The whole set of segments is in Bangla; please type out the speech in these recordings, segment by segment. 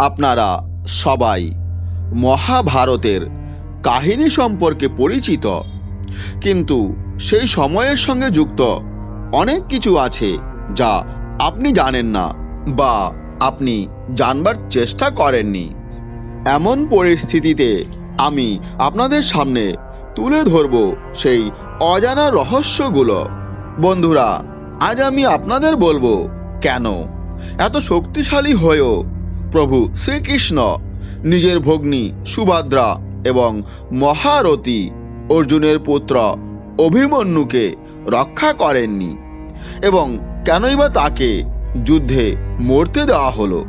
আপনারা সবাই মহাভারতের কাহিনী সম্পর্কে পরিচিত, কিন্তু সেই সময়ের সঙ্গে যুক্ত অনেক কিছু আছে যা আপনি জানেন না বা আপনি জানবার চেষ্টা করেননি। এমন পরিস্থিতিতে আমি আপনাদের সামনে তুলে ধরব সেই অজানা রহস্যগুলো। বন্ধুরা, আজ আমি আপনাদের বলবো কেন এত শক্তিশালী হয়েও প্রভু শ্রীকৃষ্ণ নিজের ভগ্নী সুভদ্রা এবং মহারথী অর্জুনের পুত্র অভিমন্যুকে রক্ষা করেননি এবং কেনই বা তাকে যুদ্ধে মরতে দেওয়া হলো।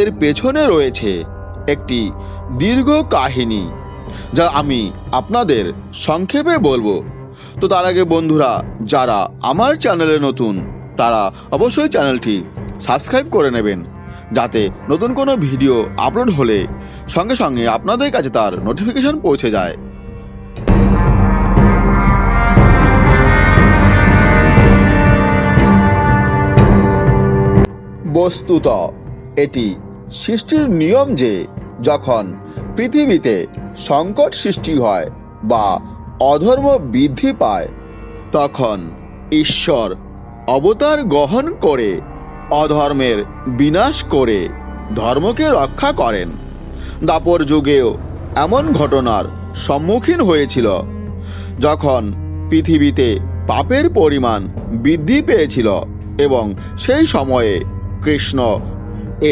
এর পেছনে রয়েছে একটি দীর্ঘ কাহিনী যা আমি আপনাদের সংক্ষেপে বলবো। তো তার আগে বন্ধুরা, যারা আমার চ্যানেলে নতুন তারা অবশ্যই চ্যানেলটি সাবস্ক্রাইব করে নেবেন, যাতে নতুন কোনো ভিডিও আপলোড হলে সঙ্গে সঙ্গে আপনাদের কাছে তার নোটিফিকেশন পৌঁছে যায়। বস্তুত এটি সৃষ্টির নিয়ম যে যখন পৃথিবীতে সংকট সৃষ্টি হয় বা অধর্ম বৃদ্ধি পায়, তখন ঈশ্বর অবতার গ্রহণ করে অধর্মের বিনাশ করে ধর্মকে রক্ষা করেন। দাপর যুগেও এমন ঘটনার সম্মুখীন হয়েছিল, যখন পৃথিবীতে পাপের পরিমাণ বৃদ্ধি পেয়েছিল এবং সেই সময়ে কৃষ্ণ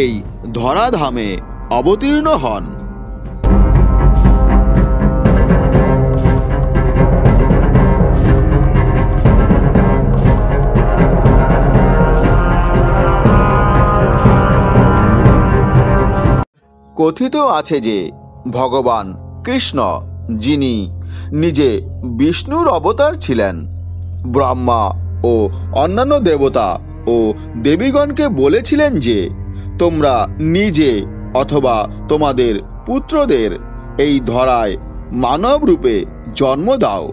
এই ধরাধামে অবতীর্ণ হন। কথিত আছে যে ভগবান কৃষ্ণ, যিনি নিজে বিষ্ণুর অবতার ছিলেন, ব্রহ্মা ও অন্যান্য দেবতা ও দেবীগণকে বলেছিলেন যে তোমরা নিজে অথবা তোমাদের পুত্রদের এই ধরায় মানব রূপে জন্ম দাও,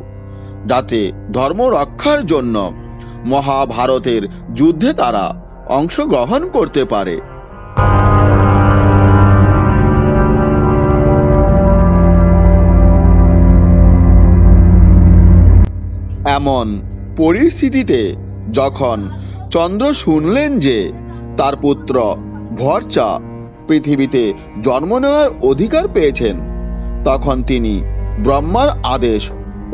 যাতে ধর্ম রক্ষার জন্য মহাভারতের যুদ্ধে তারা অংশগ্রহণ করতে পারে। এমন পরিস্থিতিতে যখন চন্দ্র শুনলেন যে তার পুত্র ভরচা পৃথিবীতে জন্ম নেওয়ার অধিকার পেয়েছেন, তখন তিনি ব্রহ্মার আদেশ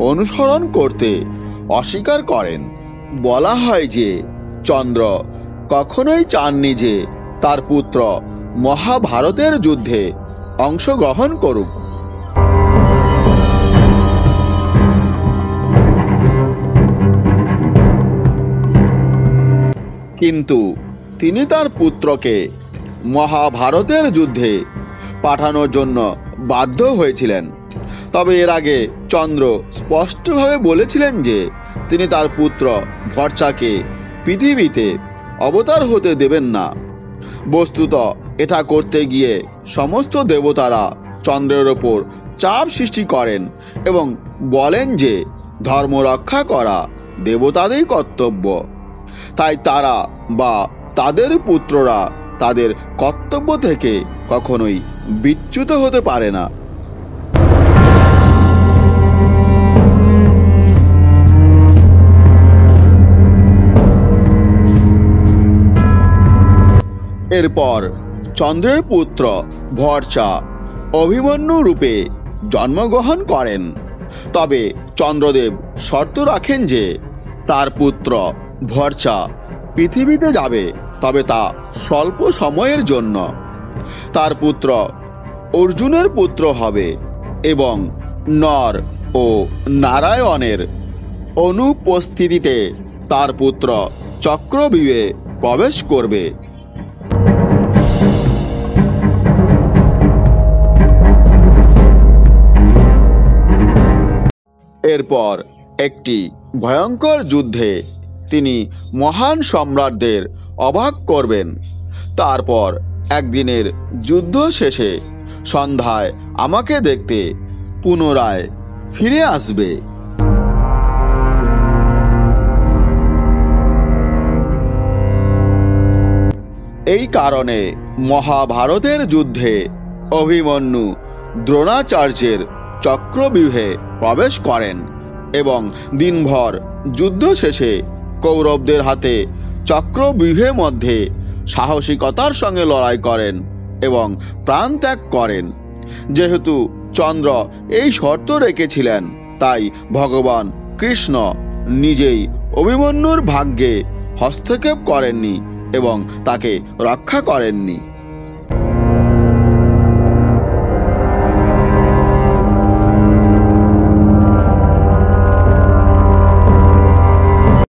অনুসরণ করতে অস্বীকার করেন। বলা হয় যে চন্দ্র কখনোই চাননি যে তার পুত্র মহাভারতের যুদ্ধে অংশগ্রহণ করুক। কিন্তু তিনি তার পুত্রকে মহাভারতের যুদ্ধে পাঠানোর জন্য বাধ্য হয়েছিলেন। তবে এর আগে চন্দ্র স্পষ্টভাবে বলেছিলেন যে তিনি তার পুত্র ভরচাকে পৃথিবীতে অবতার হতে দেবেন না। বস্তুত এটা করতে গিয়ে সমস্ত দেবতারা চন্দ্রের ওপর চাপ সৃষ্টি করেন এবং বলেন যে ধর্ম রক্ষা করা দেবতাদের কর্তব্য, তাই তারা বা তাদের পুত্ররা তাদের কর্তব্য থেকে কখনোই বিচ্যুত হতে পারে না। এরপর চন্দ্রের পুত্র ভরচা অভিমন্যু রূপে জন্মগ্রহণ করেন। তবে চন্দ্রদেব শর্ত রাখেন যে তার পুত্র ভরচা পৃথিবীতে যাবে, তবে তা স্বল্প সময়ের জন্য। তার পুত্র অর্জুনের পুত্র হবে এবং নর ও নারায়ণের অনুপস্থিতিতে তার পুত্র চক্রব্যূহে প্রবেশ করবে। এরপর একটি ভয়ঙ্কর যুদ্ধে তিনি মহান সম্রাটদের অবাক করবেন। তারপর একদিনের যুদ্ধ শেষে সন্ধ্যায় আমাকে দেখতে পুনরায় ফিরে আসবে। এই কারণে মহাভারতের যুদ্ধে অভিমন্যু দ্রোণাচার্যের চক্রব্যূহে প্রবেশ করেন এবং দিনভর যুদ্ধ শেষে কৌরবদের হাতে চক্রব্যূহের মধ্যে সাহসিকতার সঙ্গে লড়াই করেন এবং প্রাণ ত্যাগ করেন। যেহেতু চন্দ্র এই শর্ত রেখেছিলেন, তাই ভগবান কৃষ্ণ নিজেই অভিমন্যুর ভাগ্যে হস্তক্ষেপ করেননি এবং তাকে রক্ষা করেননি।